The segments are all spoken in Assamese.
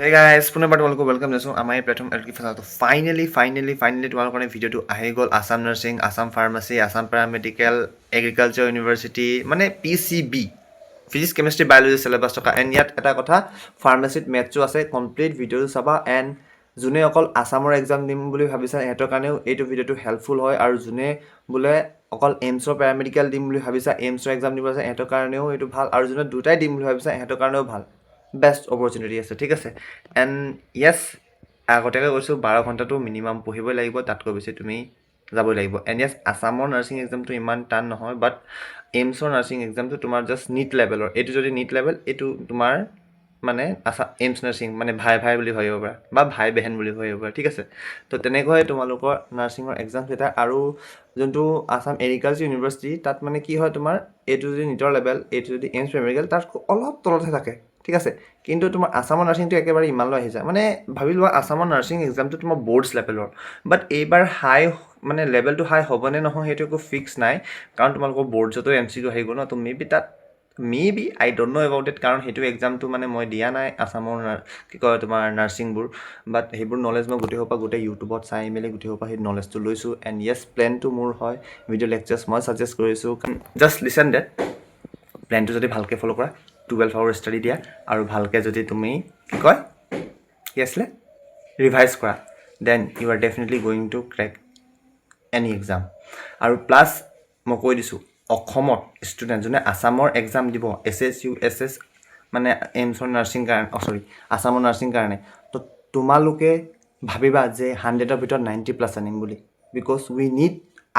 Hey guys, পুনৰবাৰ তোমালোকক ৱেলকাম জনাইছোঁ আমাৰ এই প্লেটফৰ্ম এডুকেশ্যনটো ফাইনেলি তোমালোকৰ কাৰণে ভিডিঅ'টো আহি গ'ল Assam nursing, Assam pharmacy, Assam paramedical, agriculture university মানে PCB physics chemistry biology syllabus থকা এণ্ড ইয়াত এটা কথা ফাৰ্মাচীত মেথছো আছে কমপ্লিট ভিডিঅ'টো চাবা এণ্ড যোনে অকল আছামৰ এক্সাম দিম বুলি ভাবিছা সিহঁতৰ কাৰণেও এইটো ভিডিঅ'টো হেল্পফুল হয় আৰু যোনে বোলে অকল এইমছৰ পেৰামেডিকেল দিম বুলি ভাবিছা এইমছৰ এক্সাম দিব আছে সিহঁতৰ কাৰণেও এইটো ভাল আৰু যোনে দুটাই দিম বুলি ভাবিছা সিহঁতৰ কাৰণেও ভাল বেষ্ট অপৰচুনিটি আছে ঠিক আছে এণ্ড য়েছ আগতীয়াকৈ কৈছোঁ 12 ঘণ্টাটো মিনিমাম পঢ়িবই লাগিব তাতকৈ বেছি তুমি যাবই লাগিব এণ্ড য়েছ আছামৰ নাৰ্ছিং এক্সামটো ইমান টান নহয় বাট এইমছৰ নাৰ্ছিং এক্সামটো তোমাৰ জাষ্ট নিট লেভেলৰ এইটো যদি নিট লেভেল এইটো তোমাৰ মানে এইমছ নাৰ্ছিং মানে ভাই বুলি ভাবিব পাৰা বা ভাই বেহেন বুলি ভাবিব পাৰা ঠিক আছে তো তেনেকৈ তোমালোকৰ নাৰ্ছিঙৰ এক্সাম এটা আৰু যোনটো আছাম এগ্ৰিকালচাৰ ইউনিভাৰ্চিটি তাত মানে কি হয় তোমাৰ এইটো যদি নিটৰ লেভেল এইটো যদি এইমছ পেৰামেডিকেল তাত অলপ তলতহে থাকে ঠিক আছে কিন্তু তোমাৰ আছামৰ নাৰ্ছিংটো একেবাৰে ইমানলৈ আহি যায় মানে ভাবি লোৱা আছামৰ নাৰ্ছিং এক্সামটো তোমাৰ বৰ্ডছ লেভেলৰ বাট এইবাৰ হাই মানে লেভেলটো হাই হ'বনে নহয় সেইটো একো ফিক্স নাই কাৰণ তোমালোকৰ বৰ্ডছতো MCQ আহি গ'ল ন তো maybe I don't know' about it কাৰণ সেইটো এক্সামটো মানে মই দিয়া নাই আছামৰ কি কয় তোমাৰ নাৰ্ছিংবোৰ বাট সেইবোৰ নলেজ মই গোটেই ইউটিউবত চাই মেলি গোটেই সেই নলেজটো লৈছোঁ এণ্ড য়েছ প্লেনটো মোৰ হয় ভিডিঅ' লেকচাৰ্ছ মই ছাজেষ্ট কৰিছোঁ জাষ্ট লিচেন ডেট প্লেনটো যদি ভালকৈ ফ'ল' কৰা 12 আৱাৰ ষ্টাডি দিয়া আৰু ভালকৈ যদি তুমি কি কয় কি আছিলে ৰিভাইজ কৰা then you are definitely going to crack any exam আৰু প্লাছ মই কৈ দিছোঁ অসমত ষ্টুডেণ্ট যোনে আছামৰ এক্সাম দিব SSU SS মানে এইমছৰ নাৰ্ছিং কাৰণে আছামৰ নাৰ্ছিং কাৰণে তো তোমালোকে ভাবিবা যে 100ৰ ভিতৰত 90+ আনিম বুলি because we need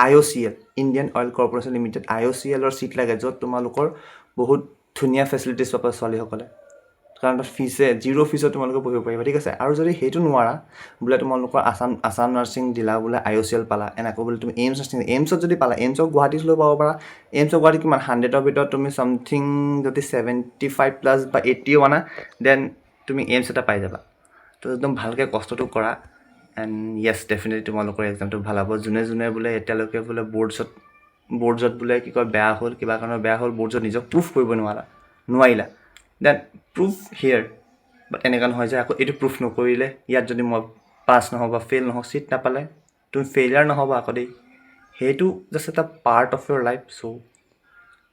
IOCL Indian oil corporation limited IOCLৰ ছিট লাগে য'ত তোমালোকৰ বহুত ধুনীয়া ফেচিলিটিছ পাবা ছোৱালীসকলে কাৰণ তাত ফিজে জিৰ' ফিজত তোমালোকে পঢ়িব পাৰিবা ঠিক আছে আৰু যদি সেইটো নোৱাৰা বোলে তোমালোকৰ আছাম নাৰ্ছিং দিলা বোলে IOCL পালা আকৌ বোলে তুমি এইমছত যদি পালা এইমছক গুৱাহাটীত লৈ পাব পাৰা এইমছক গুৱাহাটীত কিমান 100ৰ ভিতৰত তুমি চামথিং যদি 75+ বা 80 আনা দেন তুমি এইমছ এটা পাই যাবা তো একদম ভালকৈ কষ্টটো কৰা এণ্ড য়েছ ডেফিনেটলি তোমালোকৰ এক্সামটো ভাল হ'ব যোনে বোলে এতিয়ালৈকে বোলে বৰ্ডছত বোলে কি কয় বেয়া হ'ল কিবা কাৰণত বেয়া হ'ল বৰ্ডছত নিজক প্ৰুফ কৰিব নোৱাৰিলা দেন প্ৰুফ হিয়াৰ বাট এনেকুৱা নহয় যে আকৌ এইটো প্ৰুফ নকৰিলে ইয়াত যদি মই পাছ নহওঁ বা ফেইল নহওঁ ছিট নাপালে তুমি ফেইলিয়াৰ নহ'বা আকৌ দেই সেইটো জাষ্ট এটা part of your life so'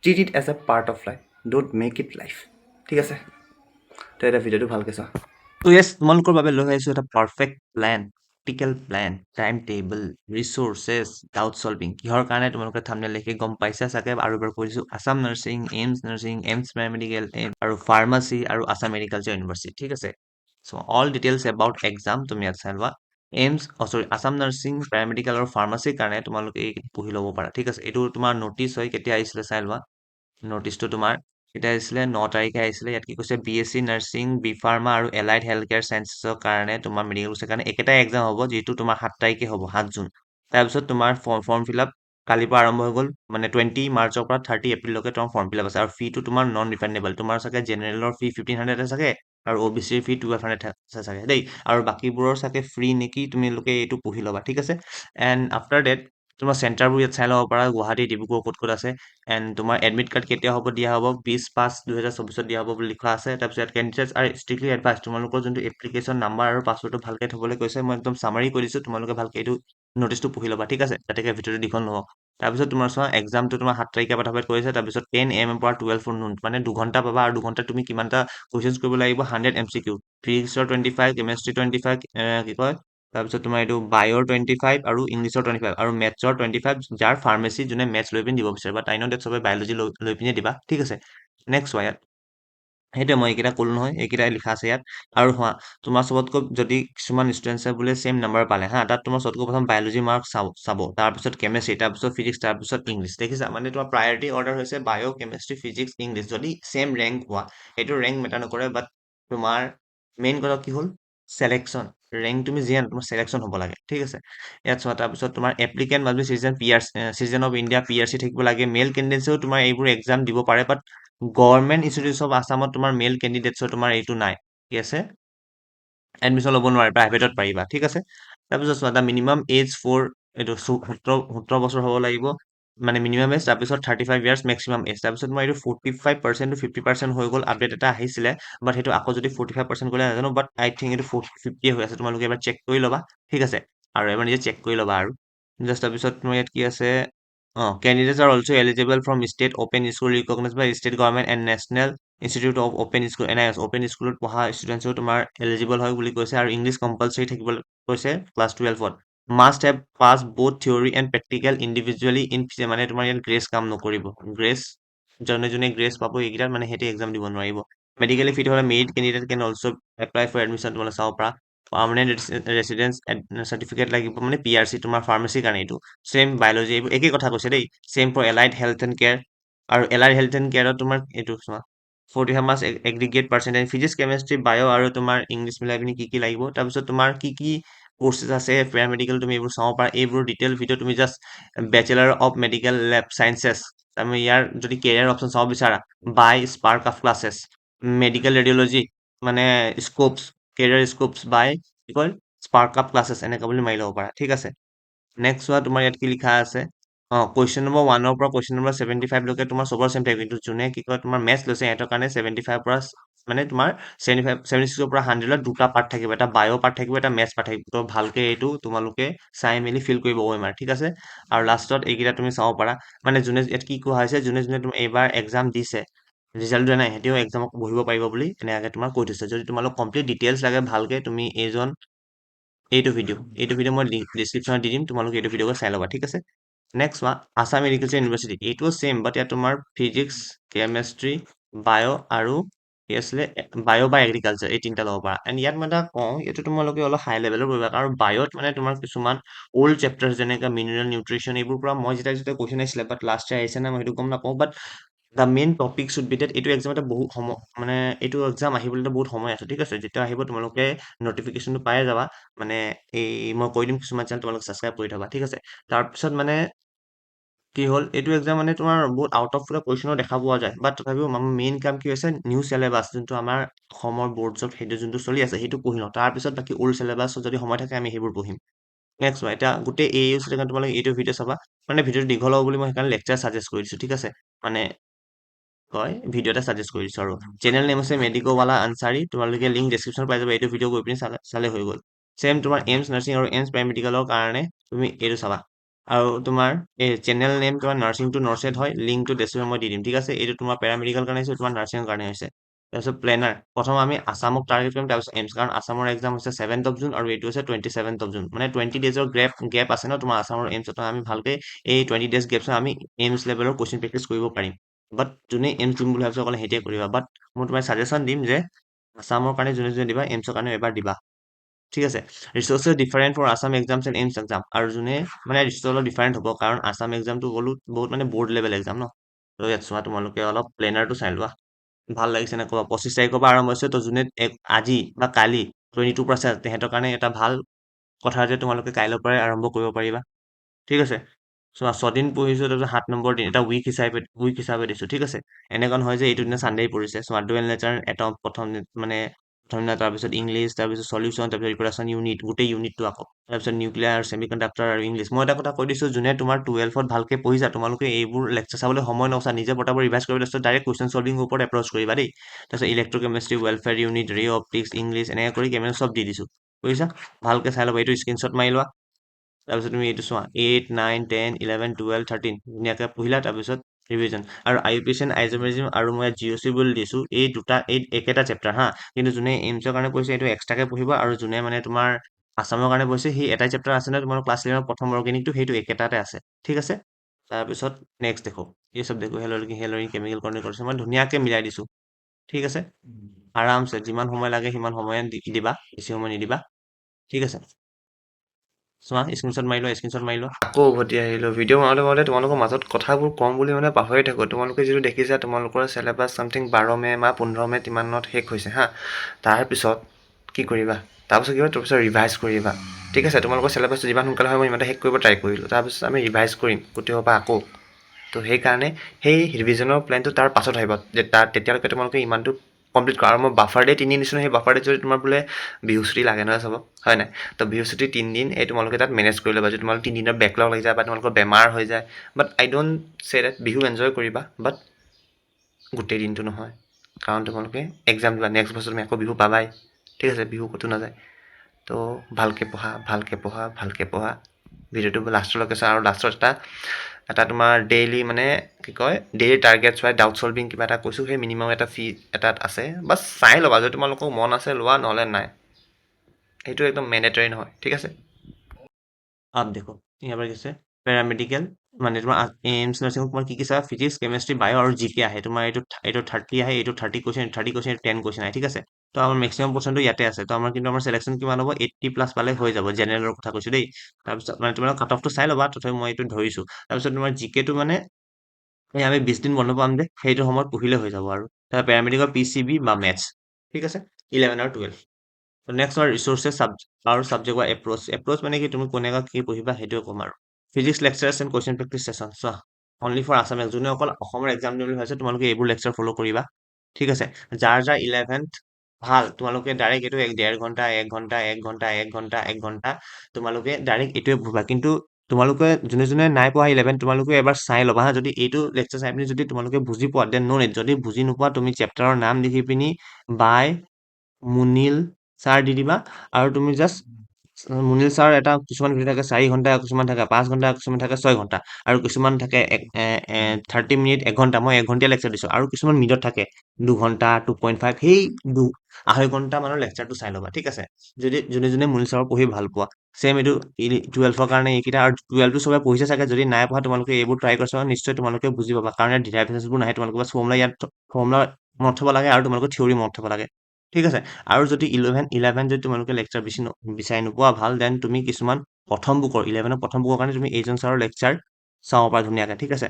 treat it as a part of life don't make it life ঠিক আছে তো এটা ভিডিঅ'টো ভালকৈ চোৱা তো য়েছ তোমালোকৰ বাবে লৈ আহিছোঁ এটা perfect plan practical plan time table resources doubt solving কিহৰ কাৰণে তোমালোকে থাম্বনেইল লিখি গম পাইছা চাগে আৰু এবাৰ কৈছোঁ আছাম নাৰ্ছিং এইমছ পেৰামেডিকেল আৰু ফাৰ্মাচী আৰু আছাম এগ্ৰিকালচাৰ ইউনিভাৰ্চিটি ঠিক আছে চ' অল ডিটেইলছ এবাউট এক্সাম তুমি ইয়াত চাই লোৱা আছাম নাৰ্ছিং পেৰামেডিকেল আৰু ফাৰ্মাচীৰ কাৰণে তোমালোকে এই পঢ়ি ল'ব পাৰা ঠিক আছে এইটো তোমাৰ ন'টিচ হয় কেতিয়া আহিছিলে চাই লোৱা ন'টিচটো তোমাৰ কেতিয়া আহিছিলে 9 তাৰিখে আহিছিলে ইয়াত কি কৈছে BSc নাৰ্ছিং বি ফাৰ্মা আৰু এলাইড হেল্থ কেয়াৰ চায়েন্সেছৰ কাৰণে তোমাৰ মেডিকেল কোৰ্চৰ কাৰণে একেটাই এক্সাম হ'ব যিটো তোমাৰ 7 তাৰিখে হ'ব 7 জুন তাৰপিছত তোমাৰ ফৰ্ম ফিল আপ কালিৰ পৰা আৰম্ভ হৈ গ'ল মানে 20 মাৰ্চৰ পৰা 30 এপ্ৰিললৈকে তোমাৰ ফৰ্ম ফিল আপ আছে আৰু ফিটো তোমাৰ নন ৰিফাণ্ডেবল তোমাৰ চাগে জেনেৰেলৰ ফি 1500 চাগে আৰু OBCৰ ফি 1200 আছে চাগে দেই আৰু বাকীবোৰৰ চাগে ফ্ৰী নেকি তুমিলোকে এইটো পঢ়ি ল'বা ঠিক আছে এণ্ড আফটাৰ ডেট তোমাৰ চেণ্টাৰবোৰ ইয়াত চাই ল'ব পাৰা গুৱাহাটী ডিব্ৰুগড় ক'ত আছে এণ্ড তোমাৰ এডমিট কাৰ্ড কেতিয়া হ'ব দিয়া হ'ব 20/5/2024 দিয়া হ'ব বুলি লিখা আছে তাৰপিছত ইয়াত কেণ্ডিডেটছ আৰ ষ্ট্ৰিক্টলি এডভাইচ তোমালোকৰ যোনটো এপ্লিকেশ্যন নাম্বাৰ আৰু পাছৱৰ্ডটো ভালকৈ থ'বলৈ কৈছে মই একদম চামাৰি কৰি দিছোঁ তোমালোকে ভালকৈ এইটো ন'টিচটো পঢ়ি ল'বা ঠিক আছে যাতে ভিডিঅ'টো দীঘল নহওক তাৰপিছত তোমাৰ চোৱা এক্সামটো তোমাৰ 7 তাৰিখে পঠাবলৈ কৈছে তাৰপিছত 10 AM পৰা 12 noon মানে 2 ঘণ্টা পাবা আৰু 2 ঘণ্টাত তুমি কিমানটা কুৱেশ্যনছ কৰিব লাগিব 100 MCQ ফিজিক্সৰ 25 কেমেষ্ট্ৰি 25 কি কয় তাৰপিছত তোমাৰ এইটো বায়'ৰ 25 আৰু ইংলিছৰ 25 আৰু মেথছৰ 25 যাৰ ফাৰ্মাচী যোনে মেথছ লৈ পিনি দিব বিচাৰে বাট আই ন' ডেট চবে বায়'লজি লৈ পিনি দিবা ঠিক আছে নেক্সট হোৱা ইয়াত সেইটোৱে মই এইকেইটা ক'লো নহয় এইকেইটাই লিখা আছে ইয়াত আৰু হোৱা তোমাৰ চবতকৈ যদি কিছুমান ষ্টুডেণ্টছে বোলে ছেম নাম্বাৰ পালে হা তাত তোমাৰ চবতকৈ প্ৰথম বায়'লজি মাৰ্ক চাব তাৰপিছত কেমেষ্ট্ৰি তাৰপিছত ফিজিক্স তাৰপিছত ইংলিছ দেখিছা মানে তোমাৰ প্ৰায়ৰিটি অৰ্ডাৰ হৈছে বায়' কেমেষ্ট্ৰি ফিজিক্স ইংলিছ যদি ছেম ৰেংক হোৱা সেইটো ৰেংক মেটাৰ নকৰে বাট তোমাৰ মেইন কথা কি হ'ল চেলেকশ্যন ৰেংক তুমি যিয়ে তোমাৰ চেলেকশ্যন হ'ব লাগে ঠিক আছে ইয়াত চোৱা তাৰপিছত তোমাৰ applicant must B citizen of India PRC থাকিব লাগে মেল কেণ্ডিডেটছেও তোমাৰ এইবোৰ এক্সাম দিব পাৰে বাট গভৰ্ণমেণ্ট ইনষ্টিটিউটছ অফ আছামত তোমাৰ মেল কেণ্ডিডেটছৰ তোমাৰ এইটো নাই কি আছে এডমিশ্যন ল'ব নোৱাৰে প্ৰাইভেটত পাৰিবা ঠিক আছে তাৰপিছত চোৱা দা মিনিমাম এজ ফৰ এইটো 17 বছৰ হ'ব লাগিব মানে মিনিমাম এজ তাৰপিছত 35 ইয়াৰ্ছ মেক্সিমাম এজ তাৰপিছত মই এইটো 45% to 50% হৈ গ'ল আপডেট এটা আহিছিলে বাট সেইটো আকৌ যদি 45% গ'লে নাজানো বাট আই থিংক এইটো 50 হৈ আছে তোমালোকে এবাৰ চেক কৰি ল'বা ঠিক আছে আৰু এবাৰ নিজে চেক কৰি ল'বা আৰু জাষ্ট তাৰপিছত তোমাৰ ইয়াত কি আছে candidates are also eligible from state open school recognized by state government and national institute of open school NIS open স্কুলত পঢ়া ষ্টুডেণ্টছো তোমাৰ এলিজিবল হয় বুলি কৈছে আৰু ইংলিছ কম্পালচৰি থাকিব কৈছে class 12ত must have passed both theory and practical individually in মানে তোমাৰ ইয়াত গ্ৰেছ কাম নকৰিব গ্ৰেছ যোনে যোনে গ্ৰেছ পাব এইকেইটাত মানে সিহঁতে এক্সাম দিব নোৱাৰিব মেডিকেলি ফিট হ'লে merit candidate can also' apply for admission তোমালোকে চাব পাৰা পাৰ্মানেণ্ট ৰেচিডেঞ্চ চাৰ্টিফিকেট লাগিব মানে PRC তোমাৰ ফাৰ্মাচীৰ কাৰণে এইটো চেম বায়'লজি এইবোৰ একেই কথা কৈছে দেই same for allied health and care আৰু এলাইড হেল্থ এণ্ড কেয়াৰত তোমাৰ এইটো চোৱা 45 marks aggregate percentage physics chemistry bio' আৰু তোমাৰ ইংলিছ মিলাই পিনি কি লাগিব তাৰপিছত তোমাৰ কি কোৰ্চেছ আছে পেৰামেডিকেল তুমি এইবোৰ চাব পাৰা এইবোৰ ডিটেইল ভিডিঅ' তুমি just bachelor of medical lab sciences তুমি ইয়াৰ যদি কেৰিয়াৰ অপশ্যন চাব বিচাৰা by Spark of classes medical radiology মানে স্কোপছ কেৰিয়াৰ স্কোপছ বাই কি কয় স্পাৰ্ক আপ ক্লাছেছ এনেকুৱা বুলি মাৰি ল'ব পাৰা ঠিক আছে নেক্সট চোৱা তোমাৰ ইয়াত কি লিখা আছে কুৱেশ্যন নম্বৰ 1ৰ পৰা কুৱেশ্যন নম্বৰ 75 লৈকে তোমাৰ চবৰ চেম থাকিব কিন্তু যোনে কি কয় তোমাৰ মেথছ লৈছে সিহঁতৰ কাৰণে 75 পৰা মানে তোমাৰ 76ৰ পৰা 100 দুটা পাৰ্ট থাকিব এটা বায়' পাৰ্ট থাকিব এটা মেথছ পাৰ্ট থাকিব তো ভালকে এইটো তোমালোকে চাই মেলি ফিল কৰিব OMR ঠিক আছে আৰু লাষ্টত এইকেইটা তুমি চাব পাৰা মানে যোনে ইয়াত কি কোৱা হৈছে যোনে যোনে তুমি এইবাৰ এক্সাম দিছে ৰিজাল্ট দিয়া নাই সিহঁতেও এক্সামত বহিব পাৰিব বুলি এনেকৈ তোমাক কৈ থৈছে যদি তোমালোক কমপ্লিট ডিটেইলছ লাগে ভালকে তুমি এইটো ভিডিঅ' মই ডিছক্ৰিপশ্যনত দি দিম তোমালোকে এইটো ভিডিঅ'কে চাই ল'বা ঠিক আছে নেক্সট চোৱা আছাম এগ্ৰিকালচাৰ ইউনিভাৰ্চিটি এইটোও ছেম বাট ইয়াত তোমাৰ ফিজিক্স কেমেষ্ট্ৰি বায়' আৰু কি আছিলে বায়' বা এগ্ৰিকালচাৰ এই তিনিটা ল'ব পাৰা এণ্ড ইয়াত মই এটা কওঁ এইটো তোমালোকে অলপ হাই লেভেলৰ কৰিবা কাৰণ বায়'ত মানে তোমাৰ কিছুমান অল্ড চেপ্টাৰ যেনেকৈ মিনাৰেল নিউট্ৰিশ্যন এইবোৰ পৰা মই যেতিয়া কুৱেশ্যন আহিছিলে বাট লাষ্ট ইয়াৰ আহিছে নাই মই সেইটো গম নাপাওঁ but the main topic should be that এইটো এক্সাম এটা বহুত সময় মানে এইটো এক্সাম আহিবলৈ বহুত সময় আছে ঠিক আছে যেতিয়া আহিব তোমালোকে নটিফিকেশ্যনটো পাই যাবা মানে এই মই কৈ দিম কিছুমান চেনেল তোমালোকে ছাবস্ক্ৰাইব কৰি থবা ঠিক আছে তাৰপিছত মানে কি হ'ল এইটো এক্সাম মানে তোমাৰ বহুত আউট অফ পুৰা কুৱেশ্যনো দেখা পোৱা যায় বাট তথাপিও আমাৰ মেইন কাম কি হৈছে নিউ চিলেবাছ যোনটো আমাৰ অসমৰ বৰ্ডছত সেইটো যোনটো চলি আছে সেইটো পঢ়ি লওঁ তাৰপিছত বাকী অল্ড চিলেবাছত যদি সময় থাকে আমি সেইবোৰ পঢ়িম নেক্সট এতিয়া গোটেই ইউজ তোমালোকে এইটো ভিডিঅ' চাবা মানে ভিডিঅ'টো দীঘল হ'ব বুলি মই সেইকাৰণে লেকচাৰ ছাজেষ্ট কৰি দিছোঁ ঠিক আছে মানে কয় ভিডিঅ' এটা ছাজেষ্ট কৰি দিছোঁ আৰু চেনেল নেম আছে মেডিকোৱালা আনচাৰী তোমালোকে লিংক ডেছক্ৰিপশ্যন পাই যাবা এইটো ভিডিঅ' গৈ পিনি চালে হৈ গ'ল চেম তোমাৰ এইমছ নাৰ্ছিং আৰু এইমছ পেৰামেডিকেলৰ কাৰণে তুমি এইটো চাবা আৰু তোমাৰ এই চেনেল নেম তোমাৰ নাৰ্ছিং টু নৰ্চেড হয় লিংকটো ডেছক্ৰিপশ্যন মই দি দিম ঠিক আছে এইটো তোমাৰ পেৰামেডিকেল কাৰণে হৈছে তোমাৰ নাৰ্ছিঙৰ কাৰণে হৈছে তাৰপিছত প্লেনাৰ প্ৰথম আমি আছামক টাৰ্গেট কৰিম তাৰপিছত এইমছ কাৰণ আছামৰ এক্সাম হৈছে 7th of June আৰু এইটো হৈছে 27th of June মানে 20 ডেজৰ গেপ আছে ন তোমাৰ আছামৰ এইমছত আমি ভালকে এই 20 ডেজ গেপছত আমি এইমছ লেভেলৰ কুৱেশ্যন প্ৰেক্টিচ কৰিব পাৰিম বাট যোনে এইমছ দিম বুলি ভাবিছে অকল সেইটোৱে কৰিবা বাট মই তোমাৰ ছাজেশ্যন দিম যে আছামৰ কাৰণে যোনে যোনে দিবা এইমছৰ কাৰণে এবাৰ দিবা ঠিক আছে resources different for Assam exams and AIIMS exam আৰু যোনে মানে ৰিচোৰ্চ অলপ ডিফাৰেণ্ট হ'ব কাৰণ আছাম এক্সামটো বহুত মানে বৰ্ড লেভেল এক্সাম ন তো ইয়াত চোৱা তোমালোকে অলপ প্লেনাৰটো চাই লোৱা ভাল লাগিছে নে ক'বা 25 তাৰিখৰ পৰা আৰম্ভ হৈছে তো যোনে আজি বা কালি 22 পৰা আছে তেহেঁতৰ কাৰণে এটা ভাল কথা যে তোমালোকে কাইলৈৰ পৰাই আৰম্ভ কৰিব পাৰিবা ঠিক আছে চোৱা 6 দিন পঢ়িছোঁ তাৰপিছত 7 নম্বৰ দিন এটা উইক হিচাপে দিছোঁ ঠিক আছে এনেকুৱা নহয় যে এইটো দিনা চানডে পৰিছে চোৱা ডুৱেল নেচাৰ এটা প্ৰথম মানে প্ৰথম দিনা তাৰপিছত ইংলিছ তাৰপিছত সলিউশ্যন তাৰপিছত ৰিপ্ৰেজেণ্টেশ্যন ইউনিট গোটেই ইউনিটটো আকৌ তাৰপিছত নিউক্লিয়াৰ ছেমি কণ্ডাক্টৰ আৰু ইংলিছ মই এটা কথা কৈ দিছোঁ যোনে তোমাৰ 12ত ভালকে পঢ়িছা তোমালোকে এইবোৰ লেকচাৰ চাবলৈ সময় নচা নিজে পটাপট ৰিভাইজ কৰিব তাৰপিছত ডাইৰেক্ট কুৱেশ্যন ছলভিঙৰ ওপৰত এপ্ৰ'চ কৰিবা দেই তাৰপিছত ইলেক্ট্ৰকেমিষ্ট্ৰি ৱেলফেয়াৰ ইউনিট ৰে অপটিক্স ইংলিছ এনেকৈ কৰি কেমেৰা চব দি দিছোঁ বুজিছা ভালকে চাই ল'বা এইটো স্ক্ৰীনশ্বট মাৰি লোৱা তাৰপিছত তুমি এইটো চোৱা 8 9 10 11 12 13 ধুনীয়াকৈ পঢ়িলা তাৰপিছত ৰিভিজন আৰু আইউপিএছএন আইজমেৰিজম আৰু মই GOC বুলি দিছোঁ এই একেটা চেপ্টাৰ হা কিন্তু যোনে এইমছৰ কাৰণে পঢ়িছে এইটো এক্সট্ৰাকে পঢ়িব আৰু যোনে মানে তোমাৰ আছামৰ কাৰণে পঢ়িছে সেই এটাই চেপ্টাৰ আছে নহয় তোমাৰ ক্লাছ 11 প্ৰথম অৰ্গেনিকটো সেইটো একেটাতে আছে ঠিক আছে তাৰপিছত নেক্সট দেখো এই চব দেখো হেলৰি কেমিকেল কৰ্ণিক কৰিছে মই ধুনীয়াকৈ মিলাই দিছোঁ ঠিক আছে আৰামছে যিমান সময় লাগে সিমান সময় দিবা বেছি সময় নিদিবা ঠিক আছে চোৱা স্ক্ৰীনশ্বট মাৰি লোৱা আকৌ উভতি আহিলোঁ ভিডিঅ' মাৰোঁতে তোমালোকৰ মাজত কথাবোৰ কম বুলি মানে পাহৰি থাকোঁ তোমালোকে যিটো দেখিছা তোমালোকৰ চিলেবাছ চামথিং 12 মে' বা 15 মে' তিমানত শেষ হৈছে হা তাৰপিছত কি কৰিবা তাৰপিছত ৰিভাইজ কৰিবা ঠিক আছে তোমালোকৰ চিলেবাছটো যিমান সোনকালে হয় মই ইমানতে শেষ কৰিব ট্ৰাই কৰিলোঁ তাৰপিছত আমি ৰিভাইজ কৰিম গোটেইৰ পৰা আকৌ তো সেইকাৰণে সেই ৰিভিজনৰ প্লেনটো তাৰ পাছত আহিব যে তেতিয়ালৈকে তোমালোকে ইমানটো কমপ্লিট কৰা আৰু মই বাফাৰ ডে 3 দিন দিছোঁ সেই বাফাৰ ডে যদি তোমাৰ বোলে বিহু ছুটি লাগে নহয় চাব হয় নাই তো বিহু ছুটি 3 দিন এই তোমালোকে তাত মেনেজ কৰি ল'বা যদি তোমালোকে 3 দিনৰ বেকলগ লাগি যায় বা তোমালোকৰ বেমাৰ হৈ যায় but I don't say that Bihu enjoy কৰিবা বাট গোটেই দিনটো নহয় কাৰণ তোমালোকে এক্সাম দিবা নেক্সট বছৰ তুমি আকৌ বিহু পাবাই ঠিক আছে বিহু ক'তো নাযায় তো ভালকৈ পঢ়া ভালকৈ পঢ়া ভালকৈ পঢ়া ভিডিঅ'টো লাষ্টলৈকে চোৱা আৰু লাষ্টত এটা তোমাৰ ডেইলি মানে কি কয় ডেইলি টাৰ্গেটছ বাই ডাউট চলভিং কিবা এটা কৈছোঁ সেই মিনিমাম এটা ফি এটাত আছে বাছ চাই ল'বা যদি তোমালোকক মন আছে লোৱা নহ'লে নাই সেইটো একদম মেণ্ডেটৰী নহয় ঠিক আছে आप देखो यहाँ पर कैसे পেৰামেডিকেল মানে তোমাৰ এইমছ নাৰ্ছিঙত তোমাৰ কি কি চাবা ফিজিক্স কেমেষ্ট্ৰি বায়' আৰু জি কে আহে তোমাৰ এইটো 30 আহে এইটো 30 কুৱেশ্যন 10 কুৱেশ্যন আহে ঠিক আছে তো আমাৰ মেক্সিমাম পৰ্চনটো ইয়াতে আছে তো আমাৰ কিন্তু আমাৰ চিলেকশ্যন কিমান হ'ব 80+ পালে হৈ যাব জেনেৰেলৰ কথা কৈছোঁ দেই তাৰপিছত মানে তোমাৰ কাট অফটো চাই ল'বা তথাপি মই এইটো ধৰিছোঁ তাৰপিছত তোমাৰ জি কেটো মানে এই আমি 20 দিন বন্ধ পাম যে সেইটো সময়ত পঢ়িলে হৈ যাব আৰু তাৰ পেৰামেডিকেল PCB বা মেথছ ঠিক আছে 11 আৰু 12 নেক্সট আমাৰ ৰিচোৰ্চেছ আৰু ছাবজেক্ট বা এপ্ৰ'চ মানে কি তুমি কোনেকুৱা কি পঢ়িবা সেইটোৱে ক'ম আৰু physics lectures and question practice session চোৱা অনলি ফৰ আছাম যোনে অকল অসমৰ এক্সাম দিম বুলি ভাবিছে তোমালোকে এইবোৰ লেকচাৰ ফ'ল' কৰিবা ঠিক আছে যাৰ 11th ভাল তোমালোকে ডাইৰেক্ট এইটো 1.5 ঘণ্টা 1 ঘণ্টা তোমালোকে ডাইৰেক্ট এইটোৱে পঢ়িবা কিন্তু তোমালোকে যোনে যোনে নাই পঢ়া 11 তোমালোকে এবাৰ চাই ল'বা হা যদি এইটো লেকচাৰ চাই পিনি যদি তোমালোকে বুজি পোৱা দেন নো নেট যদি বুজি নোপোৱা তুমি চেপ্টাৰৰ নাম লিখি পিনি বাই মুনিল ছাৰ দি দিবা আৰু তুমি জাষ্ট মুনিল ছাৰ এটা কিছুমান ভিডিঅ' থাকে 4 ঘণ্টা কিছুমান থাকে 5 ঘণ্টা কিছুমান থাকে 6 ঘণ্টা আৰু কিছুমান থাকে 30 মিনিট 1 ঘণ্টা মই 1 ঘণ্টীয়া লেকচাৰ দিছোঁ আৰু কিছুমান মিডত থাকে 2 ঘণ্টা 2.5 সেই 2.5 ঘণ্টা মানৰ লেকচাৰটো চাই ল'বা ঠিক আছে যদি যোনে যোনে মুনিল ছাৰৰ পঢ়ি ভাল পোৱা ছেম এইটো 12ৰ কাৰণে এইকেইটা আৰু 12টো চবে পঢ়িছে চাগে যদি নাই পঢ়া তোমালোকে এইবোৰ ট্ৰাই কৰিছা নিশ্চয় তোমালোকে বুজি পাবা কাৰণ ইয়াত ডিৰাইভেশ্যনবোৰ নাহে তোমালোকে বাছ ফৰ্মুলা ইয়াত ফৰ্মুলা মনত থ'ব লাগে আৰু তোমালোকে থিয়ৰী মনত থ'ব লাগে ঠিক আছে আৰু যদি 11 যদি তোমালোকে লেকচাৰ বিচাৰি নোপোৱা ভাল দেন তুমি কিছুমান প্ৰথম বুকৰ 11ৰ প্ৰথম বুকৰ কাৰণে তুমি এইজন ছাৰৰ লেকচাৰ চাব পাৰা ধুনীয়াকৈ ঠিক আছে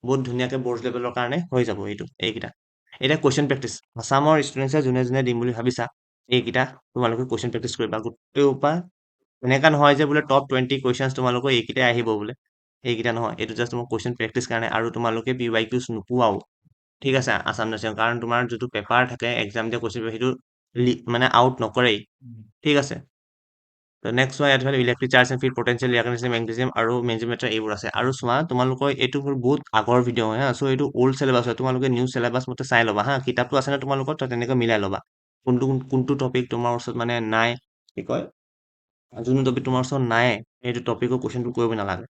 বহুত ধুনীয়াকৈ বৰ্ড লেভেলৰ কাৰণে হৈ যাব এইকেইটা এতিয়া কুৱেশ্যন প্ৰেক্টিছ আছামৰ ষ্টুডেণ্টছে যোনে যোনে দিম বুলি ভাবিছা এইকেইটা তোমালোকে কুৱেশ্যন প্ৰেক্টিছ কৰিবা গোটেইৰপৰা এনেকুৱা নহয় যে বোলে টপ 20 কুৱেশ্যনছ তোমালোকৰ এইকেইটাই আহিব বোলে এইকেইটা নহয় এইটো জাষ্ট তোমাৰ কুৱেশ্যন প্ৰেক্টিছ কাৰণে আৰু তোমালোকে PYQs নোপোৱাও ঠিক আছে আছাম নাৰ্ছিঙৰ কাৰণ তোমাৰ যিটো পেপাৰ থাকে এক্সাম দিয়া কুৱেশ্যন সেইটো মানে আউট নকৰেই ঠিক আছে নেক্সট চোৱা ইয়াত electric charge and field potential ৰিয়েকনেশ্যন মেগনেছিয়াম আৰু মেজিমেটাৰ এইবোৰ আছে আৰু চোৱা তোমালোকৰ এইটো বহুত আগৰ ভিডিঅ' হয় হা চ' এইটো অল্ড চিলেবাছ হয় তোমালোকে নিউ চিলেবাছ মতে চাই ল'বা হা কিতাপটো আছে নে তোমালোকৰ তো তেনেকৈ মিলাই ল'বা কোনটো টপিক তোমাৰ ওচৰত মানে নাই কি কয় যোনটো টপিক তোমাৰ ওচৰত নাই সেইটো টপিকৰ কুৱেশ্যনটো কৰিব নালাগে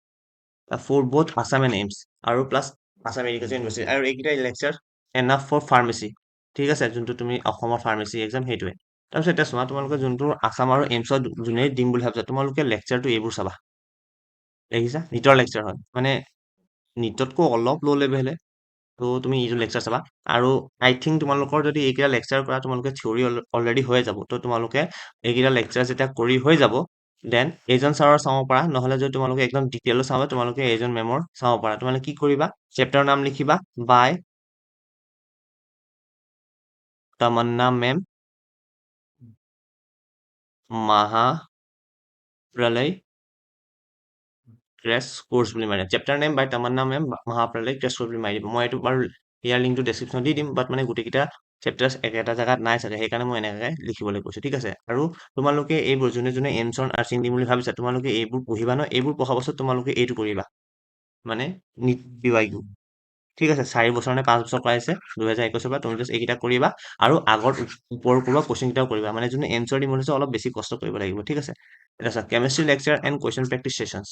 for both Assam and AIIMS আৰু প্লাছ আছাম এগ্ৰিকালচাৰ ইউনিভাৰ্চিটি আৰু এইকেইটা লেকচাৰ এনাফ ফৰ ফাৰ্মাচী ঠিক আছে যোনটো তুমি অসমৰ ফাৰ্মাচী এক্সাম সেইটোৱে তাৰপিছত এতিয়া চোৱা তোমালোকে যোনটো আছাম আৰু এইমছত যোনেই দিম বুলি ভাবিছা তোমালোকে লেকচাৰটো এইবোৰ চাবা দেখিছা নিটৰ লেকচাৰ হয় মানে নিটতকৈ অলপ ল' লেভেলহে তো তুমি এইটো লেকচাৰ চাবা আৰু আই থিংক তোমালোকৰ যদি এইকেইটা লেকচাৰ কৰা তোমালোকে থিয়ৰী অলৰেডি হৈ যাব তো তোমালোকে এইকেইটা লেকচাৰ যেতিয়া কৰি হৈ যাব দেন এইজন ছাৰৰ চাব পাৰা নহ'লে যদি তোমালোকে একদম ডিটেইলত চাব তোমালোকে এইজন মেমৰ চাব পাৰা তোমালোকে কি কৰিবা চেপ্টাৰৰ নাম লিখিবা বাই তমন্না মেম महाप्रलय ক্ৰেছ কোৰ্চ বুলি মাৰি চেপ্টাৰ নেম বাই তমন্না মেম মহাপ্ৰলয় ক্ৰেছ কোৰ্চ বুলি মাৰি দিব মই এইটো বাৰু ইয়াৰ লিংকটো ডেছক্ৰিপশ্যন দি দিম বাট মানে গোটেইকেইটা চেপ্টাৰ্ছ একেটা জেগাত নাই চাগে সেইকাৰণে মই এনেকৈ লিখিবলৈ কৈছোঁ ঠিক আছে আৰু তোমালোকে এইবোৰ যোনে যোনে এইমছৰ নাৰ্ছিং দিম বুলি ভাবিছা তোমালোকে এইবোৰ পঢ়িবা ন এইবোৰ পঢ়াৰ পাছত তোমালোকে এইটো কৰিবা মানে নিট PYQ ঠিক আছে 4 বছৰ নে 5 বছৰ কৰাইছে 2021 পৰা তুমি জাষ্ট এইকেইটা কৰিবা আৰু আগৰ ওপৰৰ কুৱেশ্যন কেইটাও কৰিবা মানে যোনে এনচাৰ দিম হৈছে অলপ বেছি কষ্ট কৰিব লাগিব ঠিক আছে এটা চোৱা chemistry lecture and question practice sessions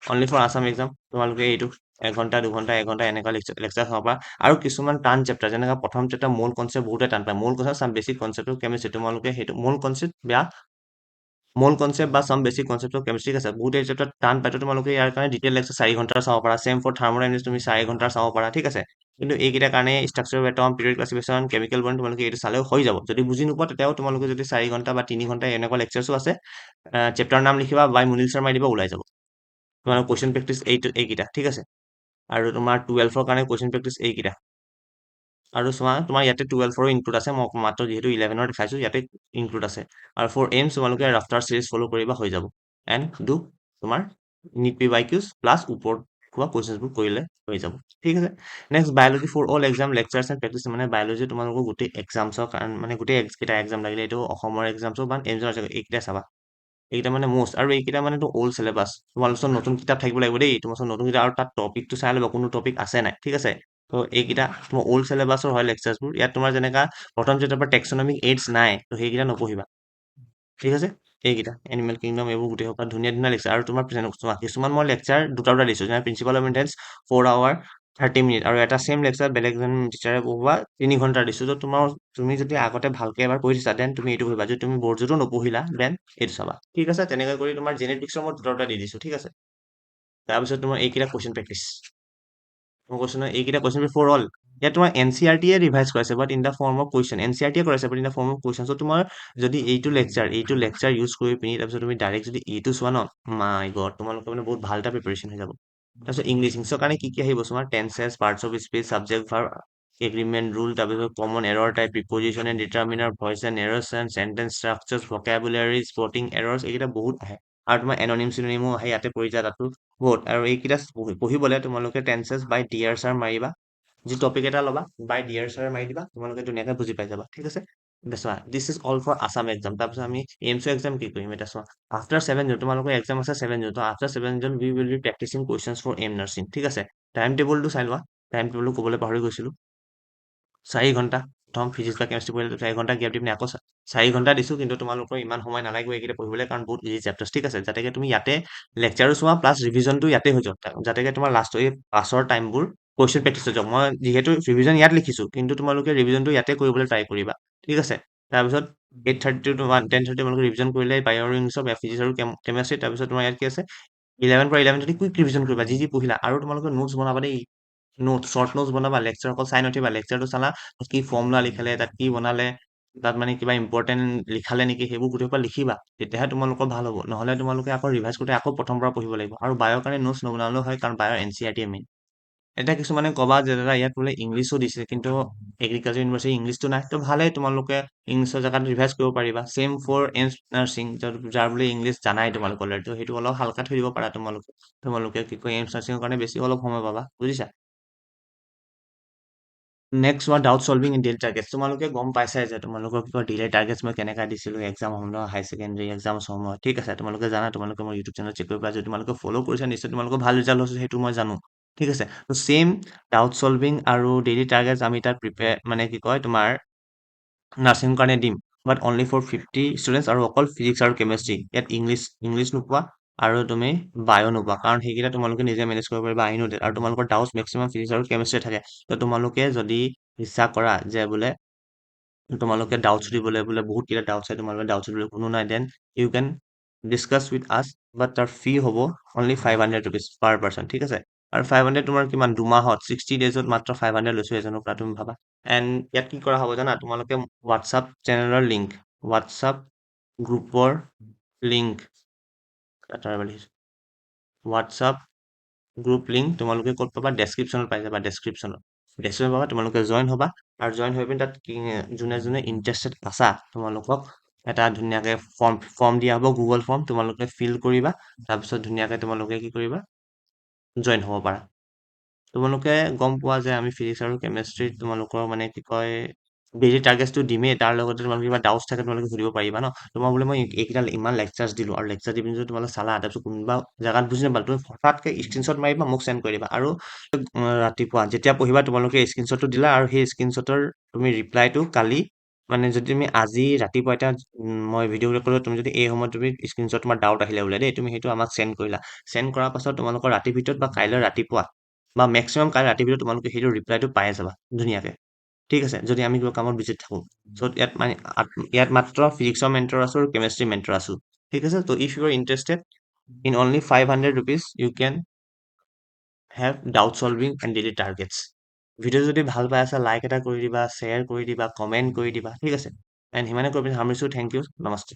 only for Assam exam তোমালোকে এইটো 1 ঘণ্টা 2 ঘণ্টা 1 ঘণ্টা এনেকুৱা লেকচাৰ চাব পাৰা আৰু কিছুমান টান চেপ্টাৰ যেনেকৈ প্ৰথম চেপ্টাৰ মূল কনচেপ্ট বহুতে টান পায় মূল কনচেপ্ট চাম বেছিক কনচেপ্ট কেমিষ্ট্ৰি তোমালোকে সেইটো মূল কনচেপ্ট বা চাম বেছিক কনচেপ্ট অফ কেমিষ্ট্ৰি আছে বহুত এই চেপ্টাৰ টান পায় তোমালোকে ইয়াৰ কাৰণে ডিটেইল লেকচাৰ 4 ঘণ্টা চাব পাৰা ছেম ফৰ থাৰ্মোডাইনামিক্স তুমি 4 ঘণ্টা চাব পাৰা ঠিক আছে কিন্তু এইকেইটাৰ কাৰণে structure of atom period classification chemical bond তোমালোকে এইটো চালেও হৈ যাব যদি বুজি নোপোৱা তেতিয়াও তোমালোকে যদি 4 ঘণ্টা বা 3 ঘণ্টা এনেকুৱা লেকচাৰ্ছো আছে চেপ্টাৰ নাম লিখিবা বাই মুনিল শৰ্মা দিব ওলাই যাব তোমালোকৰ কুৱেশ্যন প্ৰেক্টিছ এইকেইটা ঠিক আছে আৰু তোমাৰ 12ৰ কাৰণে কুৱেশ্যন প্ৰেক্টিছ এইকেইটা আৰু চোৱা তোমাৰ ইয়াতে 12ৰো ইনক্লুড আছে মই মাত্ৰ যিহেতু 11ৰ দেখাইছোঁ ইয়াতে ইনক্লুড আছে আৰু ফৰ এইমছ তোমালোকে ৰাফটাৰ চিৰিজ ফ'ল' কৰিবা হৈ যাব এণ্ড ডু তোমাৰ নিট PYQs প্লাছ ওপৰত দেখুওৱা কুৱেশ্যনছবোৰ কৰিলে হৈ যাব ঠিক আছে next biology for all exam lectures and practice মানে বায়'লজি তোমালোকৰ গোটেই এক্সামছৰ কাৰণে মানে গোটেই কেইটা এক্সাম লাগিলে এইটো অসমৰ এক্সামছো বা এমছৰ এইকেইটা চাবা এইকেইটা মানে মষ্ট আৰু এইকেইটা মানে অল্ড চিলেবাছ তোমাৰ ওচৰত নতুন কিতাপ থাকিব লাগিব দেই তোমাৰ ওচৰত নতুন কিতাপ আৰু তাত টপিকটো চাই ল'ব কোনো টপিক আছে নাই ঠিক আছে ত' এইকেইটা তোমাৰ অল্ড চিলেবাছৰ হয় লেকচাৰ্ছবোৰ ইয়াত তোমাৰ যেনেকা প্ৰথম চেপ্টাৰ পৰা টেক্সনমিক এইডছ নাই ত' সেইকেইটা নপঢ়িবা ঠিক আছে এইকেইটা এনিমেল কিংডম এইবোৰ গোটেই সোপা ধুনীয়া ধুনীয়া লেকচাৰ আৰু তোমাৰ কিছুমান মই লেকচাৰ দুটা দুটা দিছোঁ যেনে principle of maintenance 4 hour 30 minute আৰু এটা ছেম লেকচাৰ বেলেগ এজন টিচাৰে পঢ়োৱা 3 ঘণ্টা দিছোঁ ত' তুমি যদি আগতে ভালকে এবাৰ পঢ়িছা দেন তুমি এইটো পঢ়িবা যদি তুমি বৰ্ডজতো নপঢ়িলা দেন এইটো চাবা ঠিক আছে তেনেকৈ কৰি তোমাৰ জেনেটিক্সৰ মই দুটা দুটা দি দিছোঁ ঠিক আছে তাৰপিছত তোমাৰ এইকেইটা কুৱেশ্যন প্ৰেক্টিছ মই কৈছোঁ নহয় এইকেইটা কুৱেশ্যন ফৰ অল ইয়াত তোমাৰ NCERT ৰিভাইজ কৰাইছে but in the form of question NCERT কৰাইছে but in the form of question so' তোমাৰ যদি এইটো লেকচাৰ ইউজ কৰি পিনি তাৰপিছত তুমি ডাইৰেক্ট যদি এইটো চোৱা ন মাই গড তোমালোকৰ মানে বহুত ভাল এটা প্ৰিপাৰেশ্যন হৈ যাব তাৰপিছত ইংলিছৰ কাৰণে কি আহিব তোমাৰ tenses parts of speech subject verb agreement rule তাৰপিছত common error type preposition and determiner voice and errors and sentence structures vocabulary spotting errors এইকেইটা বহুত আহে আৰু তোমাৰ এননিম চিননিমো আহে ইয়াতে পৰি যায় তাতো বহুত আৰু এইকেইটা পঢ়িবলৈ তোমালোকে টেন্সেছ বাই ডিয়াৰ ছাৰ মাৰিবা যি টপিক এটা ল'বা বাই ডিয়াৰ ছাৰ মাৰি দিবা তোমালোকে ধুনীয়াকৈ বুজি পাই যাবা ঠিক আছে চোৱা this is all for Assam exam তাৰপিছত আমি এইমছৰ এক্সাম কি কৰিম এতিয়া চোৱা আফটাৰ 7 জুন তোমালোকৰ এক্সাম আছে 7 June to after 7 June we will be practicing questions for M nursing ঠিক আছে টাইম টেবুলটো চাই লোৱা টাইম টেবুলটো ক'বলৈ পাহৰি গৈছিলোঁ 4 ঘণ্টা প্ৰথম ফিজিক্স বা কেমেষ্ট্ৰি পঢ়িলে 4 ঘণ্টা গেপ দি পিনি আকৌ 4 ঘণ্টা দিছোঁ কিন্তু তোমালোকৰ ইমান সময় নালাগিব এইকেইটা পঢ়িবলৈ কাৰণ বহুত ইজি চেপ্টাৰ্ছ ঠিক আছে যাতে তুমি ইয়াতে লেকচাৰো চোৱা প্লাছ ৰিভিজনটো ইয়াতে হৈ যাওক যাতে তোমাৰ লাষ্ট এই পাছৰ টাইমবোৰ কুৱেশ্যন প্ৰেক্টিছ হৈ যাওক মই যিহেতু ৰিভিজন ইয়াত লিখিছোঁ কিন্তু তোমালোকে ৰিভিজনটো ইয়াতে কৰিবলৈ ট্ৰাই কৰিবা ঠিক আছে তাৰপিছত 8:30 to 10:30 তোমালোকে ৰিভিজন কৰিলে বায়'ৰ ইংলিছৰ ফিজিক্স আৰু কেমেষ্ট্ৰি তাৰপিছত তোমাৰ ইয়াত কি আছে 11 পৰা 11 যদি কুইক ৰিভিজন কৰিবা যি পঢ়িলা আৰু তোমালোকে নোটছ বনাবা দেই শ্বৰ্ট নোটছ বনাবা লেকচাৰ অকল চাই নঠিবা লেকচাৰটো চালা কি ফৰ্মুলা লিখালে তাত কি বনালে তাত মানে কিবা ইম্পৰ্টেণ্ট লিখালে নেকি সেইবোৰ গোটেই পৰা লিখিবা তেতিয়াহে তোমালোকৰ ভাল হ'ব নহ'লে তোমালোকে আকৌ ৰিভাইজ কৰোঁতে আকৌ প্ৰথম পৰা পঢ়িব লাগিব আৰু বায়'ৰ কাৰণে নোটছ নবনালেও হয় কাৰণ বায়'ৰ NCERT মেইন এতিয়া কিছুমানে ক'বা যে দাদা ইয়াত বোলে ইংলিছো দিছে কিন্তু এগ্ৰিকালচাৰ ইউনিভাৰ্চিটি ইংলিছটো নাই তো ভালেই তোমালোকে ইংলিছৰ জেগাত ৰিভাইজ কৰিব পাৰিবা ছেম ফৰ এম নাৰ্ছিং যাৰ বোলে ইংলিছ জানাই তোমালোকৰ তো সেইটো অলপ হালকা থৈ দিব পাৰা তোমালোকে কি কয় এইমছ নাৰ্ছিঙৰ কাৰণে বেছি অলপ সময় পাবা বুজিছা নেক্সট হোৱা ডাউট চলভিং ইন ডেইলি টাৰ্গেটছ তোমালোকে গম পাইছাই যে তোমালোকৰ কি কয় ডেইলি টাৰ্গেটছ মই কেনেকৈ দিছিলোঁ এক্সাম সময়ত হাই ছেকেণ্ডেৰী এক্সাম সময়ত ঠিক আছে তোমালোকে জানা তোমালোকে মোৰ ইউটিউব চেনেল চেক কৰিব পাৰা যদি তোমালোকে ফ'ল' কৰিছা নিশ্চয় তোমালোকৰ ভাল ৰিজাল্ট হৈছে সেইটো মই জানো ঠিক আছে ত' ছেম ডাউট চলভিং আৰু ডেইলি টাৰ্গেটছ আমি তাত প্ৰিপেয়াৰ মানে কি কয় তোমাৰ নাৰ্ছিঙৰ কাৰণে দিম বাট অনলি ফৰ 50 ষ্টুডেণ্টছ আৰু অকল ফিজিক্স আৰু কেমেষ্ট্ৰি ইয়াত ইংলিছ নোপোৱা আৰু তুমি বায়ো নোপোৱা কাৰণ সেইকেইটা তোমালোকে নিজে মেনেজ কৰিব পাৰিবা আই নো ডেট আৰু তোমালোকৰ ডাউটছ মেক্সিমাম ফিজিক্স আৰু কেমেষ্ট্ৰি থাকে তো তোমালোকে যদি ইচ্ছা কৰা যে বোলে তোমালোকে ডাউটছ দিবলৈ বোলে বহুত কেইটা ডাউটছ আছে তোমালোকে ডাউটছ দিবলৈ কোনো নাই then you can discuss with us but তাৰ ফি হ'ব অনলি 500 ৰুপিজ পাৰ পাৰ্চন ঠিক আছে আৰু 500 তোমাৰ কিমান দুমাহত 60 ডেজত মাত্ৰ 500 লৈছোঁ এজনৰ পৰা তুমি ভাবা এণ্ড ইয়াত কি কৰা হ'ব জানা তোমালোকে হোৱাটছআপ চেনেলৰ লিংক হোৱাটছআপ গ্ৰুপৰ লিংক হোৱাটছআপ গ্ৰুপ লিংক তোমালোকে ক'ত পাবা ডেছক্ৰিপশ্যনত পাই যাবা ডেছক্ৰিপশ্যনত পাবা তোমালোকে জইন হ'বা আৰু জইন হৈ পিনি তাত যোনে যোনে ইণ্টাৰেষ্টেড আছা তোমালোকক এটা ধুনীয়াকৈ ফৰ্ম দিয়া হ'ব গুগল ফৰ্ম তোমালোকে ফিল কৰিবা তাৰপিছত ধুনীয়াকৈ তোমালোকে কি কৰিবা জইন হ'ব পাৰা তোমালোকে গম পোৱা যে আমি ফিজিক্স আৰু কেমেষ্ট্ৰিত তোমালোকৰ মানে কি কয় ডেইলি টাৰ্গেটছটো দিমেই তাৰ লগতে তোমালোকে কিবা ডাউটছ থাকে তোমালোকে সুধিব পাৰিবা ন তোমাৰ বোলে মই এইকেইটা ইমান লেকচাৰ্ছ দিলোঁ আৰু লেকচাৰ দি পিনি যদি তোমালোকে চালা তাৰপিছত কোনোবা জেগাত বুজি নাপালা তুমি হঠাৎকৈ স্ক্ৰীনশ্বট মাৰিবা মোক চেণ্ড কৰি দিবা আৰু ৰাতিপুৱা যেতিয়া পঢ়িবা তোমালোকে স্ক্ৰীনশ্বটটো দিলা আৰু সেই স্ক্ৰীনশ্বটৰ তুমি ৰিপ্লাইটো কালি মানে যদি তুমি আজি ৰাতিপুৱা এতিয়া মই ভিডিঅ' ৰেকৰ্ডত তুমি যদি এই সময়ত তুমি স্ক্ৰীনশ্বট তোমাৰ ডাউট আহিলে বোলে দেই তুমি সেইটো আমাক চেণ্ড কৰিলা চেণ্ড কৰাৰ পাছত তোমালোকৰ ৰাতিৰ ভিতৰত বা কাইলৈ ৰাতিপুৱা বা মেক্সিমাম কাইলৈ ৰাতিৰ ভিতৰত তোমালোকে সেইটো ৰিপ্লাইটো পাই যাবা ধুনীয়াকৈ ঠিক আছে যদি আমি কিবা কামত বিজি থাকোঁ চ' ইয়াত মাত্ৰ ফিজিক্সৰ মেণ্টৰ আছোঁ আৰু কেমেষ্ট্ৰি মেণ্টৰ আছোঁ ঠিক আছে ত' if you are interested in only 500 rupees you can have doubt solving and daily targets video' যদি ভাল পাই আছা লাইক এটা কৰি দিবা শ্বেয়াৰ কৰি দিবা কমেণ্ট কৰি দিবা ঠিক আছে এণ্ড সিমানে কৰি পিনি সামৰিছোঁ থেংক ইউ নমস্তে